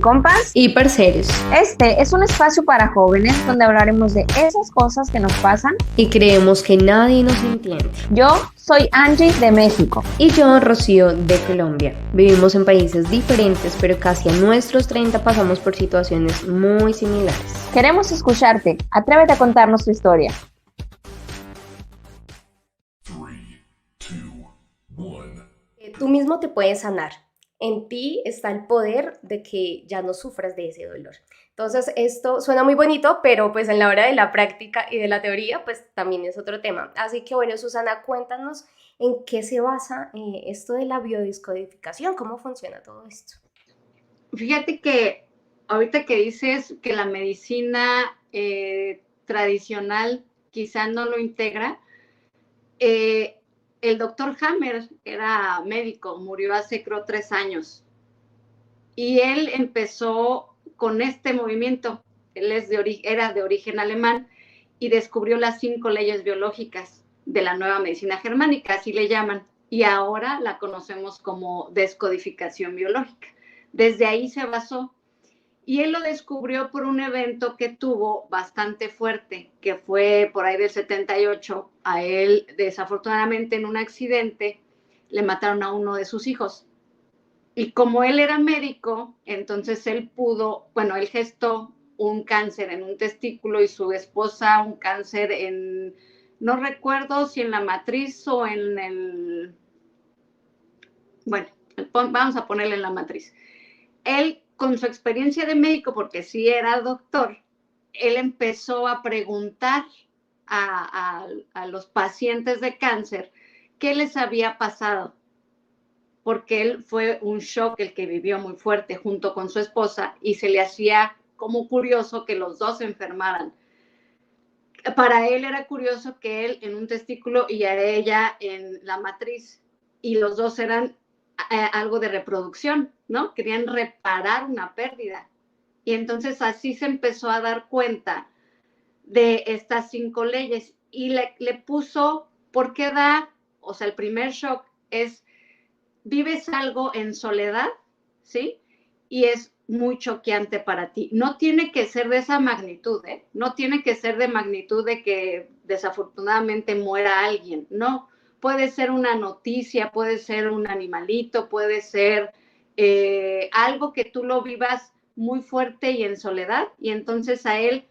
compas y parceros. Este es un espacio para jóvenes donde hablaremos de esas cosas que nos pasan y creemos que nadie nos entiende. Yo soy Angie de México. Y yo, Rocío, de Colombia. Vivimos en países diferentes, pero casi a nuestros 30 pasamos por situaciones muy similares. Queremos escucharte. Atrévete a contarnos tu historia. 3, 2, 1. Tú mismo te puedes sanar. En ti está el poder de que ya no sufras de ese dolor. Entonces, esto suena muy bonito, pero pues en la hora de la práctica y de la teoría, pues también es otro tema. Así que bueno, Susana, cuéntanos en qué se basa esto de la biodescodificación, cómo funciona todo esto. Fíjate que ahorita que dices que la medicina tradicional quizá no lo integra, el doctor Hammer era médico, murió hace creo 3 años y él empezó con este movimiento. Él era de origen alemán y descubrió las 5 leyes biológicas de la nueva medicina germánica, así le llaman, y ahora la conocemos como descodificación biológica. Desde ahí se basó. Y él lo descubrió por un evento que tuvo bastante fuerte, que fue por ahí del 78. A él, desafortunadamente, en un accidente, le mataron a uno de sus hijos. Y como él era médico, entonces él gestó un cáncer en un testículo y su esposa un cáncer en, no recuerdo si en la matriz o en el... Bueno, vamos a ponerle en la matriz. Él, con su experiencia de médico, porque sí era doctor, él empezó a preguntar a los pacientes de cáncer qué les había pasado, porque él fue un shock el que vivió muy fuerte junto con su esposa y se le hacía como curioso que los dos se enfermaran. Para él era curioso que él en un testículo y a ella en la matriz, y los dos eran algo de reproducción, ¿no? Querían reparar una pérdida. Y entonces así se empezó a dar cuenta de estas 5 leyes y le puso, ¿por qué da? O sea, el primer shock es, vives algo en soledad, ¿sí? Y es muy choqueante para ti. No tiene que ser de esa magnitud, ¿eh? No tiene que ser de magnitud de que desafortunadamente muera alguien, no. Puede ser una noticia, puede ser un animalito, puede ser algo que tú lo vivas muy fuerte y en soledad, y entonces a él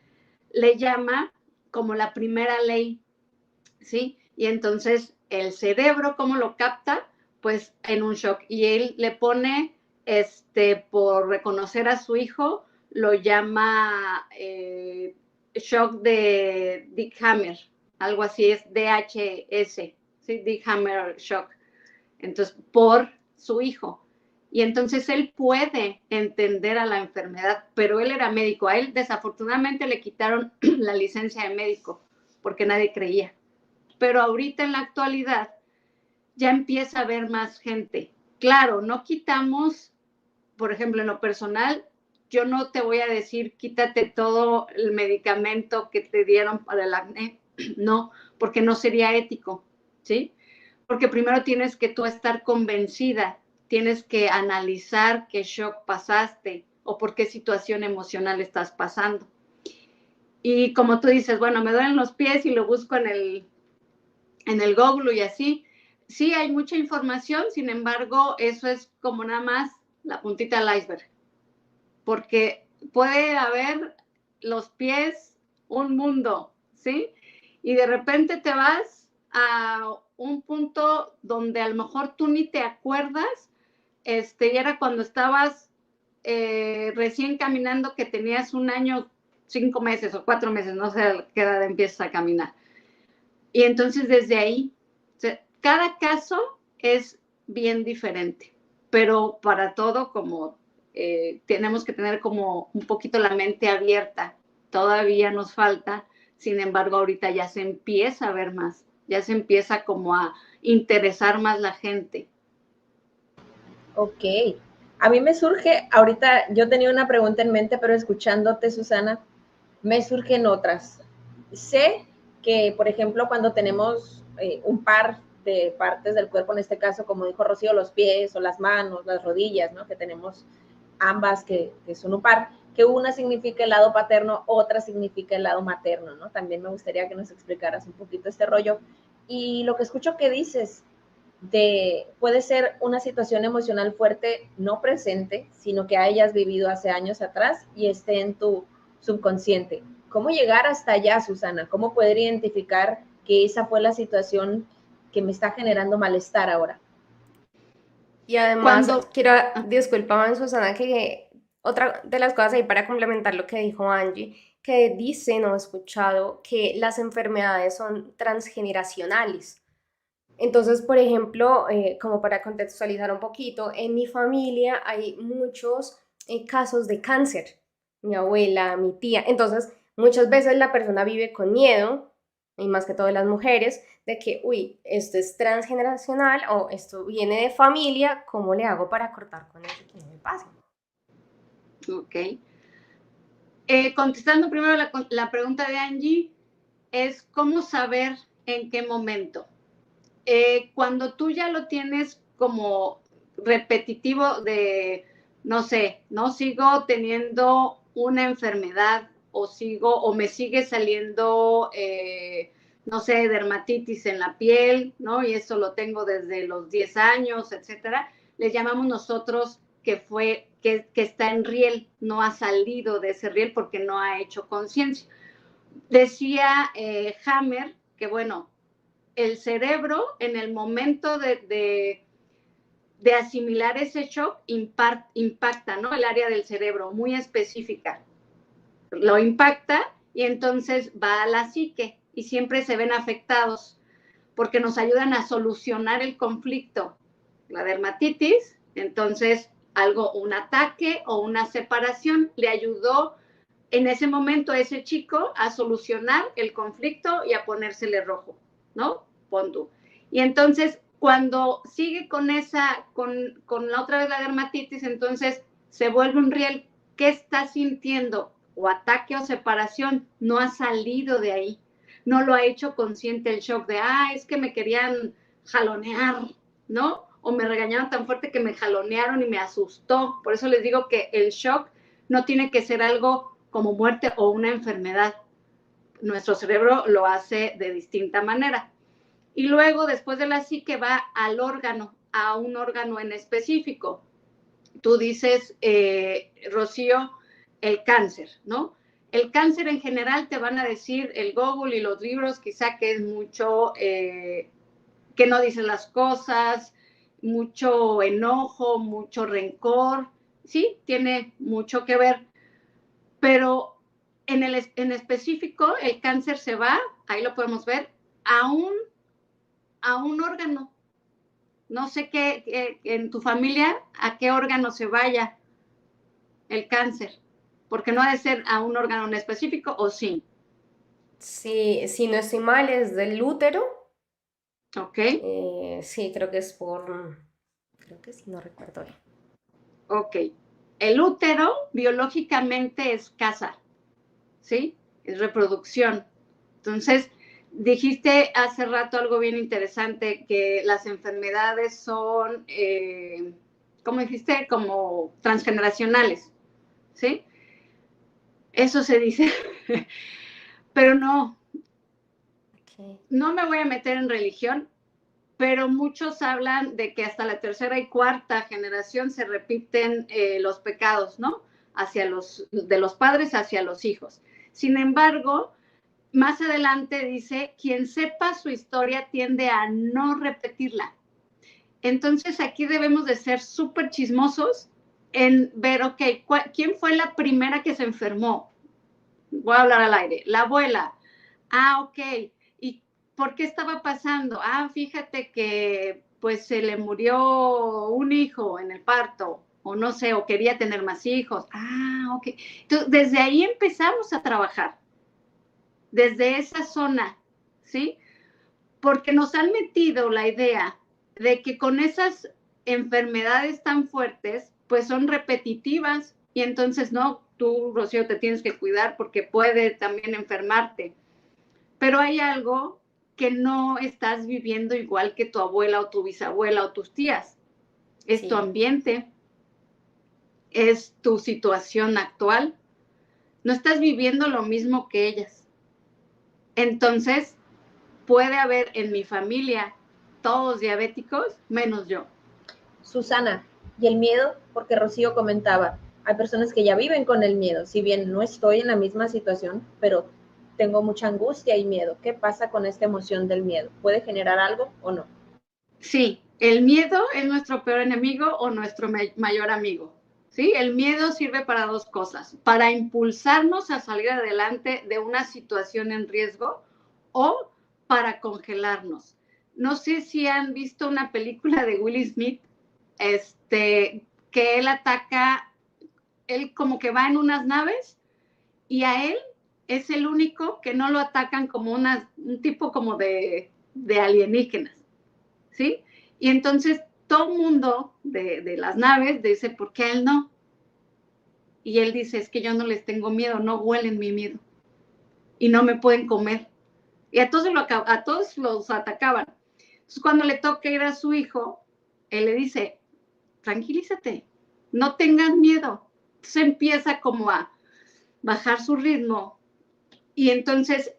le llama como la primera ley, ¿sí? Y entonces el cerebro, ¿cómo lo capta? Pues en un shock. Y él le pone, por reconocer a su hijo, lo llama shock de Dick Hammer, algo así, es DHS, ¿sí? Dick Hammer shock. Entonces, por su hijo. Y entonces él puede entender a la enfermedad, pero él era médico. A él desafortunadamente le quitaron la licencia de médico porque nadie creía. Pero ahorita en la actualidad ya empieza a haber más gente. Claro, no quitamos, por ejemplo, en lo personal, yo no te voy a decir quítate todo el medicamento que te dieron para el acné, no, porque no sería ético, ¿sí? Porque primero tienes que tú estar convencida, tienes que analizar qué shock pasaste o por qué situación emocional estás pasando. Y como tú dices, bueno, me duelen los pies y lo busco en el Google y así. Sí, hay mucha información, sin embargo, eso es como nada más la puntita del iceberg. Porque puede haber los pies un mundo, ¿sí? Y de repente te vas a un punto donde a lo mejor tú ni te acuerdas, y era cuando estabas recién caminando, que tenías 1 año, 5 meses o 4 meses, no sé a qué edad empiezas a caminar. Y entonces desde ahí, o sea, cada caso es bien diferente, pero para todo como tenemos que tener como un poquito la mente abierta. Todavía nos falta, sin embargo, ahorita ya se empieza a ver más, ya se empieza como a interesar más la gente. Ok. A mí me surge, ahorita yo tenía una pregunta en mente, pero escuchándote, Susana, me surgen otras. Sé que, por ejemplo, cuando tenemos un par de partes del cuerpo, en este caso, como dijo Rocío, los pies o las manos, las rodillas, ¿no? Que tenemos ambas que son un par, que una significa el lado paterno, otra significa el lado materno, ¿no? También me gustaría que nos explicaras un poquito este rollo. Y lo que escucho que dices, puede ser una situación emocional fuerte, no presente, sino que hayas vivido hace años atrás y esté en tu subconsciente. ¿Cómo llegar hasta allá, Susana? ¿Cómo poder identificar que esa fue la situación que me está generando malestar ahora? Y además, discúlpame, Susana, que otra de las cosas ahí para complementar lo que dijo Angie, que dicen o he escuchado que las enfermedades son transgeneracionales. Entonces, por ejemplo, como para contextualizar un poquito, en mi familia hay muchos casos de cáncer, mi abuela, mi tía. Entonces, muchas veces la persona vive con miedo, y más que todo las mujeres, de que, uy, esto es transgeneracional o esto viene de familia, ¿cómo le hago para cortar con eso que no me pase? Ok. Contestando primero la pregunta de Angie, es cómo saber en qué momento. Cuando tú ya lo tienes como repetitivo de, no sé, no sigo teniendo una enfermedad o me sigue saliendo, no sé, dermatitis en la piel, ¿no? Y eso lo tengo desde los 10 años, etcétera. Le llamamos nosotros que está en riel, no ha salido de ese riel porque no ha hecho conciencia. Decía Hammer que, bueno, el cerebro en el momento de asimilar ese shock impacta, ¿no? El área del cerebro muy específica. Lo impacta y entonces va a la psique y siempre se ven afectados porque nos ayudan a solucionar el conflicto. La dermatitis, entonces un ataque o una separación le ayudó en ese momento a ese chico a solucionar el conflicto y a ponérsele rojo, ¿no? Pon tú. Y entonces, cuando sigue con la otra vez la dermatitis, entonces se vuelve un riel. ¿Qué está sintiendo? O ataque o separación, no ha salido de ahí. No lo ha hecho consciente el shock de, es que me querían jalonear, ¿no? O me regañaron tan fuerte que me jalonearon y me asustó. Por eso les digo que el shock no tiene que ser algo como muerte o una enfermedad. Nuestro cerebro lo hace de distinta manera. Y luego, después de la psique, va al órgano, a un órgano en específico. Tú dices, Rocío, el cáncer, ¿no? El cáncer en general te van a decir el Google y los libros, quizá que es mucho, que no dices las cosas, mucho enojo, mucho rencor, sí, tiene mucho que ver. Pero en específico, el cáncer se va, ahí lo podemos ver, a un órgano. No sé qué en tu familia, a qué órgano se vaya el cáncer, porque no ha de ser a un órgano en específico, ¿o sí? Sí, si no estoy mal, es del útero. Ok. Sí, creo que es creo que sí, no recuerdo bien. Ok. El útero biológicamente es casa, ¿sí? Es reproducción. Entonces, dijiste hace rato algo bien interesante, que las enfermedades son, ¿cómo dijiste? Como transgeneracionales, ¿sí? Eso se dice. Pero no, Okay. no me voy a meter en religión, pero muchos hablan de que hasta la tercera y cuarta generación se repiten los pecados, ¿no? De los padres hacia los hijos. Sin embargo, más adelante dice, quien sepa su historia tiende a no repetirla. Entonces aquí debemos de ser súper chismosos en ver, ok, ¿quién fue la primera que se enfermó? Voy a hablar al aire. La abuela. Ok. ¿Y por qué estaba pasando? Fíjate que pues se le murió un hijo en el parto, o no sé, o quería tener más hijos. Ok. Entonces, desde ahí empezamos a trabajar, desde esa zona, ¿sí? Porque nos han metido la idea de que con esas enfermedades tan fuertes, pues son repetitivas y entonces no, tú, Rocío, te tienes que cuidar porque puede también enfermarte. Pero hay algo que no estás viviendo igual que tu abuela o tu bisabuela o tus tías. Es tu Sí. ambiente. es tu situación actual, no estás viviendo lo mismo que ellas. Entonces, puede haber en mi familia todos diabéticos, menos yo. Susana, y el miedo, porque Rocío comentaba, hay personas que ya viven con el miedo, si bien no estoy en la misma situación, pero tengo mucha angustia y miedo. ¿Qué pasa con esta emoción del miedo? ¿Puede generar algo o no? Sí, el miedo es nuestro peor enemigo o nuestro mayor amigo. ¿Sí? El miedo sirve para dos cosas, para impulsarnos a salir adelante de una situación en riesgo o para congelarnos. No sé si han visto una película de Will Smith, que él ataca, él como que va en unas naves y a él es el único que no lo atacan como un tipo como de alienígenas, ¿sí? Y entonces todo el mundo de las naves dice, ¿por qué a él no? Y él dice, es que yo no les tengo miedo, no huelen mi miedo y no me pueden comer. Y a todos los atacaban. Entonces, cuando le toca ir a su hijo, él le dice, tranquilízate, no tengas miedo. Entonces empieza como a bajar su ritmo. Y entonces,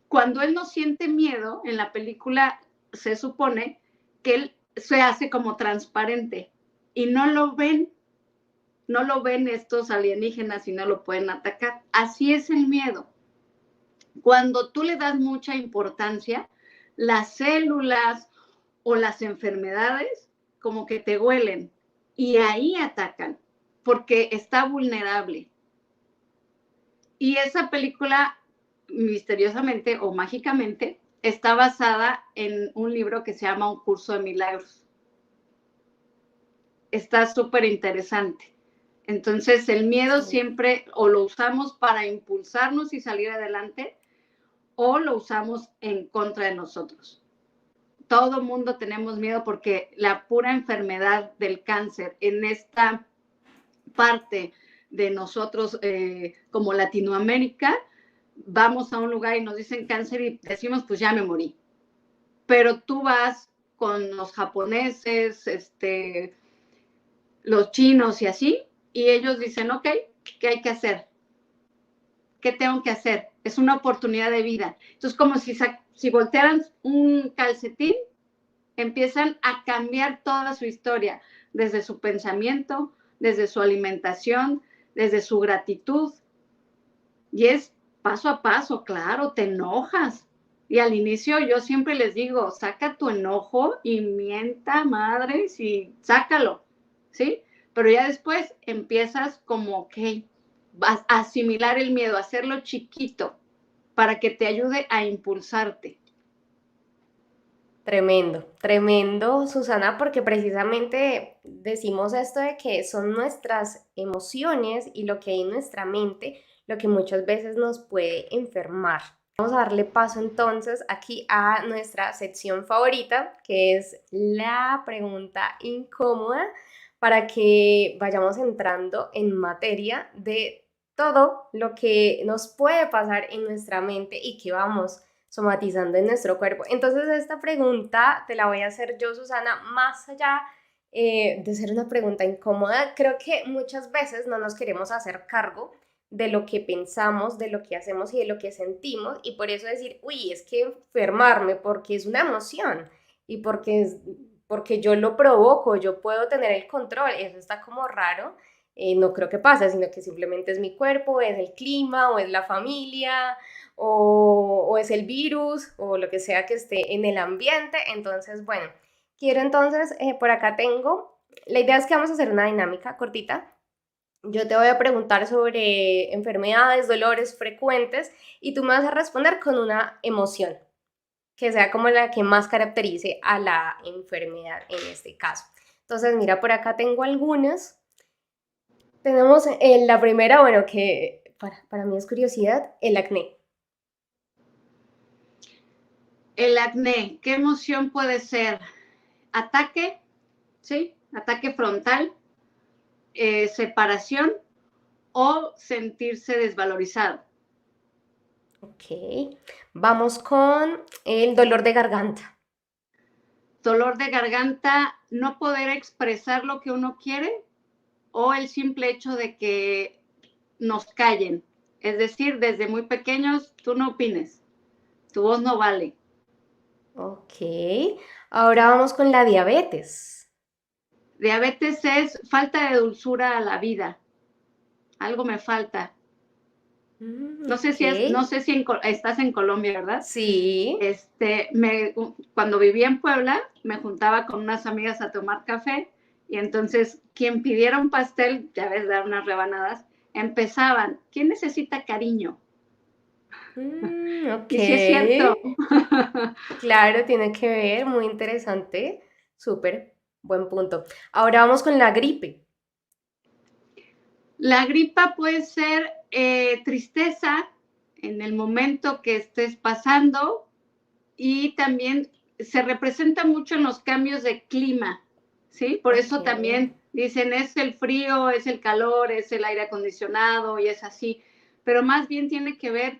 cuando él no siente miedo, en la película se supone que él se hace como transparente y no lo ven estos alienígenas y no lo pueden atacar. Así es el miedo. Cuando tú le das mucha importancia, las células o las enfermedades como que te huelen y ahí atacan porque está vulnerable. Y esa película, misteriosamente o mágicamente, está basada en un libro que se llama Un curso de milagros. Está súper interesante. Entonces, el miedo siempre o lo usamos para impulsarnos y salir adelante o lo usamos en contra de nosotros. Todo mundo tenemos miedo porque la pura enfermedad del cáncer en esta parte de nosotros como Latinoamérica, vamos a un lugar y nos dicen cáncer y decimos, pues ya me morí. Pero tú vas con los japoneses, los chinos y así, y ellos dicen, ok, ¿qué hay que hacer? ¿Qué tengo que hacer? Es una oportunidad de vida. Entonces, como si voltearan un calcetín, empiezan a cambiar toda su historia, desde su pensamiento, desde su alimentación, desde su gratitud. Y es paso a paso, claro, te enojas. Y al inicio yo siempre les digo, saca tu enojo y mienta madres y sácalo, ¿sí? Pero ya después empiezas como, ok, vas a asimilar el miedo, a hacerlo chiquito para que te ayude a impulsarte. Tremendo, tremendo, Susana, porque precisamente decimos esto de que son nuestras emociones y lo que hay en nuestra mente lo que muchas veces nos puede enfermar. Vamos a darle paso entonces aquí a nuestra sección favorita, que es la pregunta incómoda, para que vayamos entrando en materia de todo lo que nos puede pasar en nuestra mente y que vamos somatizando en nuestro cuerpo. Entonces esta pregunta te la voy a hacer yo, Susana, más allá de ser una pregunta incómoda, creo que muchas veces no nos queremos hacer cargo de lo que pensamos, de lo que hacemos y de lo que sentimos, y por eso decir, uy, es que enfermarme porque es una emoción y porque yo lo provoco, yo puedo tener el control, eso está como raro. No creo que pase, sino que simplemente es mi cuerpo, es el clima o es la familia o es el virus o lo que sea que esté en el ambiente. Entonces, bueno, quiero entonces, por acá tengo, la idea es que vamos a hacer una dinámica cortita. Yo te voy a preguntar sobre enfermedades, dolores frecuentes y tú me vas a responder con una emoción que sea como la que más caracterice a la enfermedad en este caso. Entonces, mira, por acá tengo algunas. Tenemos la primera, bueno, que para mí es curiosidad, el acné. El acné, ¿qué emoción puede ser? Ataque, ¿sí? Ataque frontal, separación o sentirse desvalorizado. Ok, vamos con el dolor de garganta. Dolor de garganta, no poder expresar lo que uno quiere o el simple hecho de que nos callen. Es decir, desde muy pequeños, tú no opines, tu voz no vale. Ok, ahora vamos con la diabetes. Diabetes es falta de dulzura a la vida. Algo me falta. No sé si Ok, estás en Colombia, ¿verdad? sí. Cuando vivía en Puebla, me juntaba con unas amigas a tomar café y entonces quien pidiera un pastel, ya ves, dar unas rebanadas, empezaban, ¿quién necesita cariño? Ok, Y sí es cierto. claro, tiene que ver, muy interesante. Súper, buen punto. Ahora vamos con la gripe. La gripa puede ser tristeza en el momento que estés pasando y también se representa mucho en los cambios de clima, ¿sí? Por Ok. eso también dicen es el frío, es el calor, es el aire acondicionado y es así, pero más bien tiene que ver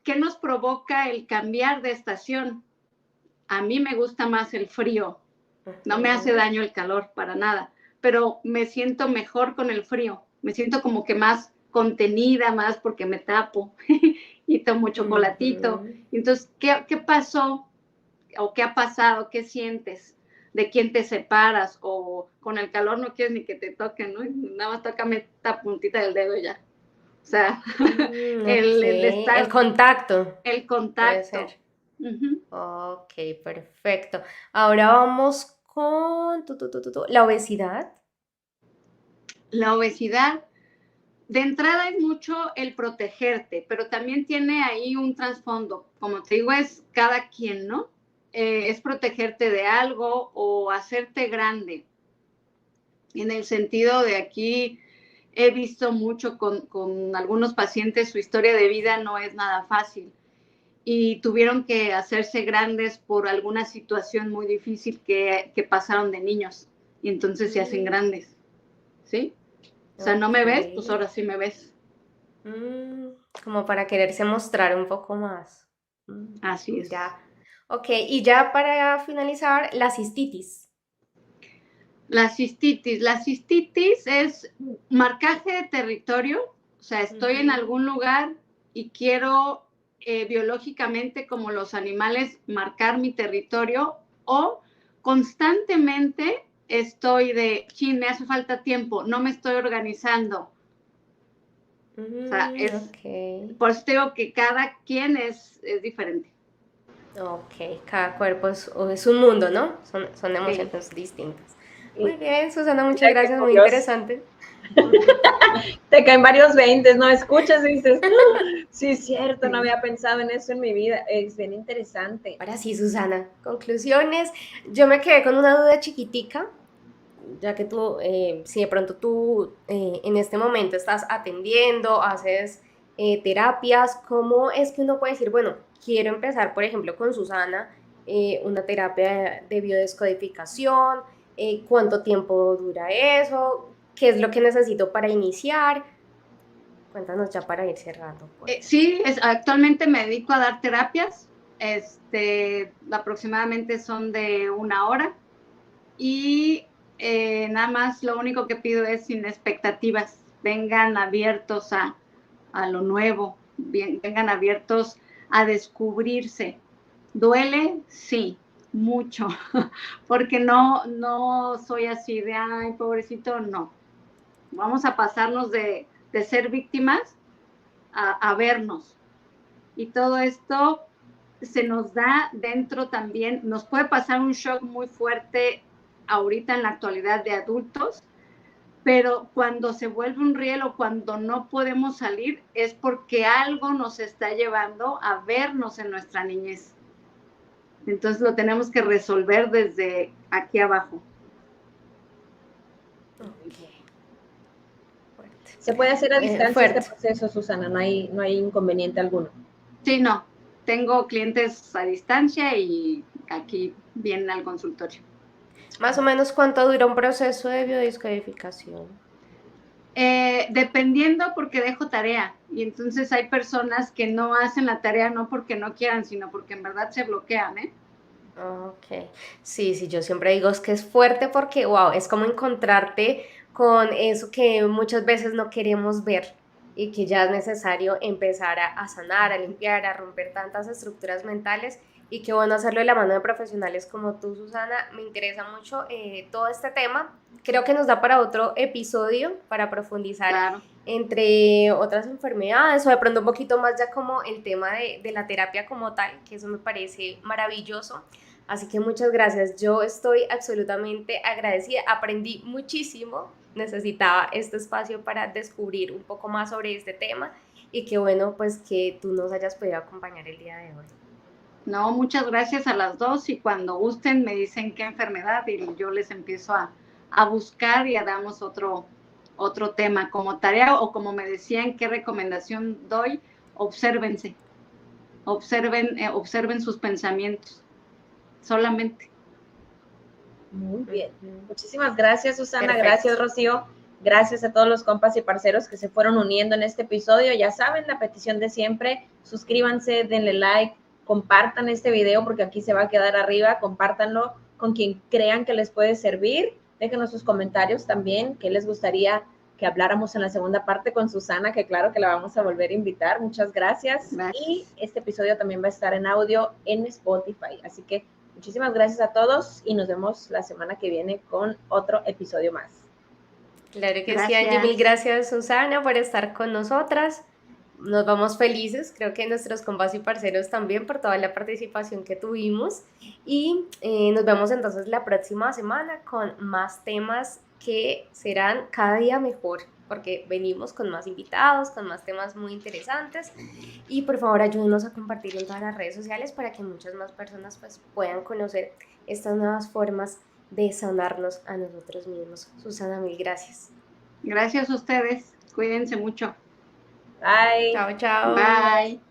qué nos provoca el cambiar de estación. A mí me gusta más el frío, no me hace Ujú, daño el calor para nada, pero me siento mejor con el frío, me siento como que más contenida, más porque me tapo y tomo chocolatito. ujú. Entonces, ¿qué pasó o qué ha pasado? ¿Qué sientes? ¿De quién te separas? O con el calor no quieres ni que te toquen, ¿no? Nada más tócame esta puntita del dedo ya. O sea, Ok, el el estar, contacto el puede contacto. ser. Uh-huh. Ok, perfecto. Ahora vamos con la obesidad. La obesidad, de entrada es mucho el protegerte, pero también tiene ahí un trasfondo. Como te digo, es cada quien, ¿no? Es protegerte de algo o hacerte grande. En el sentido de aquí, he visto mucho con algunos pacientes, su historia de vida no es nada fácil y tuvieron que hacerse grandes por alguna situación muy difícil que pasaron de niños y entonces se hacen Mm, grandes, ¿sí? O sea, no ok. me ves, pues ahora sí me ves. Mm, como para quererse mostrar un poco más. Así es. Mira. Ok, y ya para finalizar, la cistitis. La cistitis es marcaje de territorio, o sea, estoy en Ujú. algún lugar y quiero biológicamente, como los animales, marcar mi territorio o constantemente estoy de, chin, me hace falta tiempo, no me estoy organizando. O sea, Ok, por eso te digo que cada quien es diferente. ok, cada cuerpo es un mundo, ¿no? Son Sí. emociones distintas. Muy Y bien, Susana, muchas mira qué gracias, muy curioso. interesante. Te caen varios veintes, ¿no? Escuchas y dices, "Ah, sí, es cierto, no Sí. había pensado en eso en mi vida". Es bien interesante. Ahora sí, Susana, conclusiones. Yo me quedé con una duda chiquitica, ya que tú, si de pronto tú en este momento estás atendiendo, haces terapias, ¿cómo es que uno puede decir, bueno, quiero empezar, por ejemplo, con Susana, una terapia de biodescodificación? ¿Cuánto tiempo dura eso? ¿Qué es lo que necesito para iniciar? Cuéntanos ya para ir cerrando, pues. Sí, actualmente me dedico a dar terapias, aproximadamente son de 1 hora y nada más lo único que pido es sin expectativas, vengan abiertos a lo nuevo, vengan abiertos a descubrirse. ¿Duele? Sí, mucho, porque no soy así de, ay, pobrecito, no. Vamos a pasarnos de ser víctimas a vernos. Y todo esto se nos da dentro también, nos puede pasar un shock muy fuerte ahorita en la actualidad de adultos, pero cuando se vuelve un riel o cuando no podemos salir es porque algo nos está llevando a vernos en nuestra niñez. Entonces lo tenemos que resolver desde aquí abajo. Ok, fuerte. Se puede hacer a distancia este Fuerte. proceso, Susana, no hay inconveniente alguno. Sí, no, tengo clientes a distancia y aquí vienen al consultorio. Más o menos cuánto dura un proceso de biodescodificación. Dependiendo porque dejo tarea y entonces hay personas que no hacen la tarea no porque no quieran, sino porque en verdad se bloquean, ¿eh? Ok, sí, sí, yo siempre digo es que es fuerte porque, wow, es como encontrarte con eso que muchas veces no queremos ver y que ya es necesario empezar a sanar, a limpiar, a romper tantas estructuras mentales y qué bueno hacerlo de la mano de profesionales como tú, Susana. Me interesa mucho todo este tema. Creo que nos da para otro episodio para profundizar Claro. entre otras enfermedades o de pronto un poquito más ya como el tema de la terapia como tal, que eso me parece maravilloso. Así que muchas gracias. Yo estoy absolutamente agradecida. Aprendí muchísimo. Necesitaba este espacio para descubrir un poco más sobre este tema y qué bueno pues que tú nos hayas podido acompañar el día de hoy. No, muchas gracias a las dos y cuando gusten me dicen qué enfermedad y yo les empiezo a buscar y damos otro tema como tarea o como me decían, qué recomendación doy, obsérvense, observen sus pensamientos, solamente. Muy bien. Muchísimas gracias, Susana. Perfecto. Gracias, Rocío. Gracias a todos los compas y parceros que se fueron uniendo en este episodio. Ya saben, la petición de siempre, suscríbanse, denle like, compartan este video porque aquí se va a quedar arriba, compártanlo con quien crean que les puede servir. Déjenos sus comentarios también, qué les gustaría que habláramos en la segunda parte con Susana, que claro que la vamos a volver a invitar. Muchas gracias. Y este episodio también va a estar en audio en Spotify. Así que muchísimas gracias a todos y nos vemos la semana que viene con otro episodio más. Claro que Gracias. sí, Angie. Mil gracias, Susana, por estar con nosotras. Nos vamos felices, creo que nuestros compas y parceros también por toda la participación que tuvimos y nos vemos entonces la próxima semana con más temas que serán cada día mejor porque venimos con más invitados, con más temas muy interesantes y por favor ayúdenos a compartir en todas las redes sociales para que muchas más personas pues, puedan conocer estas nuevas formas de sanarnos a nosotros mismos. Susana, mil gracias. Gracias a ustedes, cuídense mucho. Bye. Chao, chao. Bye.